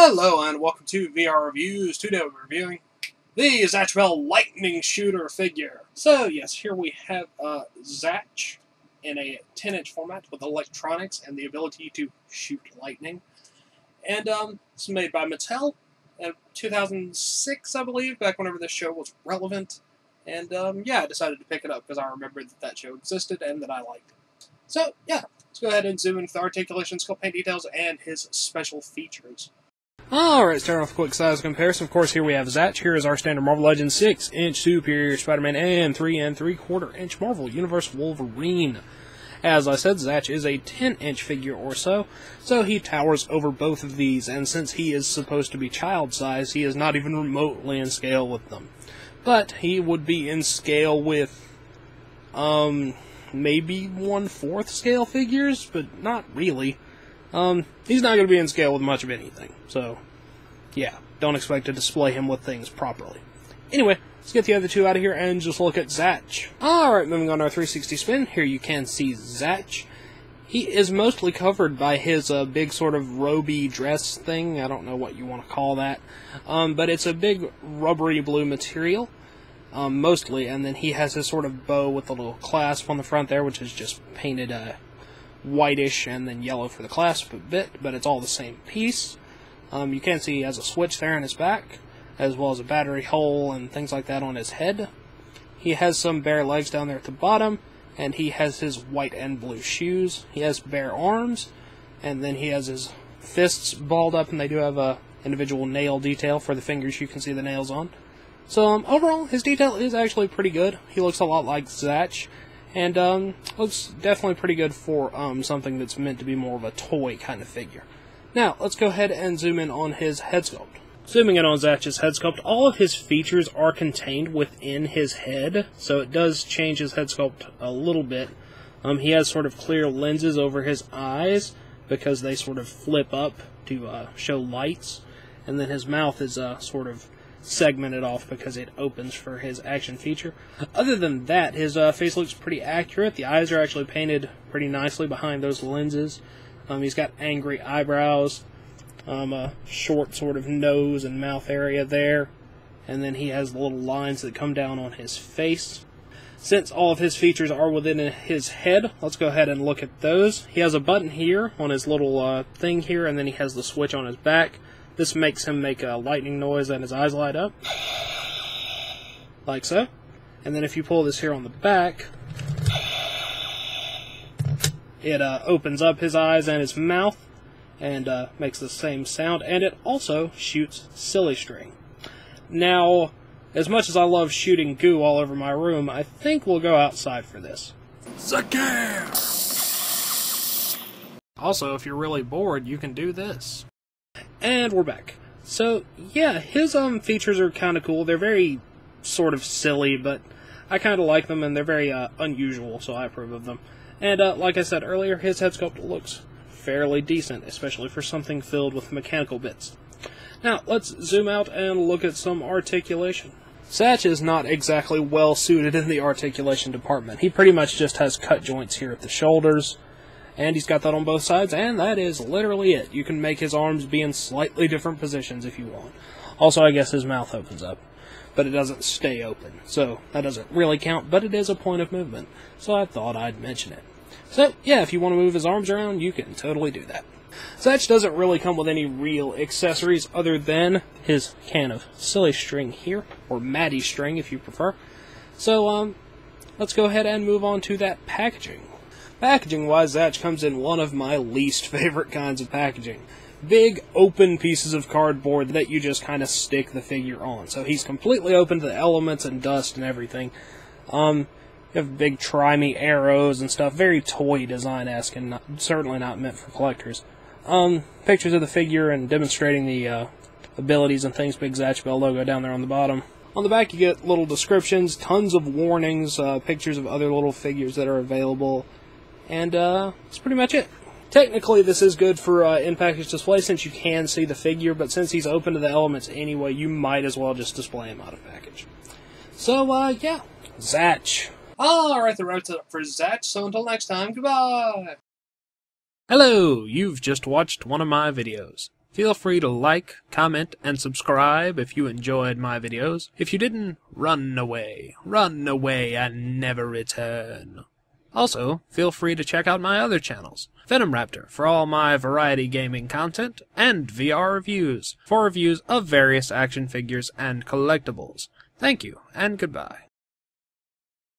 Hello and welcome to VR Reviews. Today we're reviewing the Zatch lightning shooter figure. So yes, here we have Zatch in a 10-inch format with electronics and the ability to shoot lightning. And it's made by Mattel in 2006, I believe, back whenever this show was relevant. And yeah, I decided to pick it up because I remembered that show existed and that I liked it. So yeah, let's go ahead and zoom into the articulation, sculpt, paint details, and his special features. Alright, starting off with a quick size comparison. Of course, here we have Zatch. Here is our standard Marvel Legends 6-inch Superior Spider-Man and 3 3/4-inch Marvel Universe Wolverine. As I said, Zatch is a 10-inch figure or so he towers over both of these, and since he is supposed to be child size, he is not even remotely in scale with them. But he would be in scale with, maybe 1/4 scale figures, but not really. He's not going to be in scale with much of anything, so, yeah, don't expect to display him with things properly. Anyway, let's get the other two out of here and just look at Zatch. Alright, moving on to our 360 spin, here you can see Zatch. He is mostly covered by his big sort of roby dress thing, I don't know what you want to call that, but it's a big rubbery blue material, mostly, and then he has his sort of bow with a little clasp on the front there, which is just painted, whitish and then yellow for the clasp a bit, but it's all the same piece. You can see he has a switch there on his back, as well as a battery hole and things like that on his head. He has some bare legs down there at the bottom, and he has his white and blue shoes. He has bare arms, and then he has his fists balled up, and they do have a individual nail detail for the fingers you can see the nails on. So overall, his detail is actually pretty good. He looks a lot like Zatch. And, looks definitely pretty good for, something that's meant to be more of a toy kind of figure. Now, let's go ahead and zoom in on his head sculpt. Zooming in on Zatch's head sculpt, all of his features are contained within his head, so it does change his head sculpt a little bit. He has sort of clear lenses over his eyes, because they sort of flip up to, show lights, and then his mouth is, sort of segmented off because it opens for his action feature. Other than that, his face looks pretty accurate. The eyes are actually painted pretty nicely behind those lenses. He's got angry eyebrows, a short sort of nose and mouth area there, and then he has the little lines that come down on his face. Since all of his features are within his head, let's go ahead and look at those. He has a button here on his little thing here, and then he has the switch on his back. This makes him make a lightning noise and his eyes light up, like so. And then if you pull this here on the back, it opens up his eyes and his mouth, and makes the same sound, and it also shoots silly string. Now, as much as I love shooting goo all over my room, I think we'll go outside for this. Zatch! Also, if you're really bored, you can do this. And we're back. So, yeah, his features are kind of cool. They're very sort of silly, but I kind of like them, and they're very unusual, so I approve of them. And like I said earlier, his head sculpt looks fairly decent, especially for something filled with mechanical bits. Now, let's zoom out and look at some articulation. Zatch is not exactly well suited in the articulation department. He pretty much just has cut joints here at the shoulders, and he's got that on both sides, and that is literally it. You can make his arms be in slightly different positions if you want. Also, I guess his mouth opens up, but it doesn't stay open, so that doesn't really count, but it is a point of movement, so I thought I'd mention it. So, yeah, if you want to move his arms around, you can totally do that. Zatch doesn't really come with any real accessories other than his can of silly string here, or Maddie string if you prefer. So, let's go ahead and move on to that packaging. Packaging-wise, Zatch comes in one of my least favorite kinds of packaging. Big, open pieces of cardboard that you just kind of stick the figure on. So he's completely open to the elements and dust and everything. You have big try-me arrows and stuff. Very toy design-esque and certainly not meant for collectors. Pictures of the figure and demonstrating the abilities and things. Big Zatch Bell logo down there on the bottom. On the back you get little descriptions, tons of warnings, pictures of other little figures that are available. And that's pretty much it. Technically, this is good for in-package display since you can see the figure, but since he's open to the elements anyway, you might as well just display him out of package. So, yeah, Zatch. Alright, that wraps it up for Zatch, so until next time, goodbye! Hello, you've just watched one of my videos. Feel free to like, comment, and subscribe if you enjoyed my videos. If you didn't, run away and never return. Also, feel free to check out my other channels, Venom Raptor for all my variety gaming content, and VR Reviews for reviews of various action figures and collectibles. Thank you, and goodbye.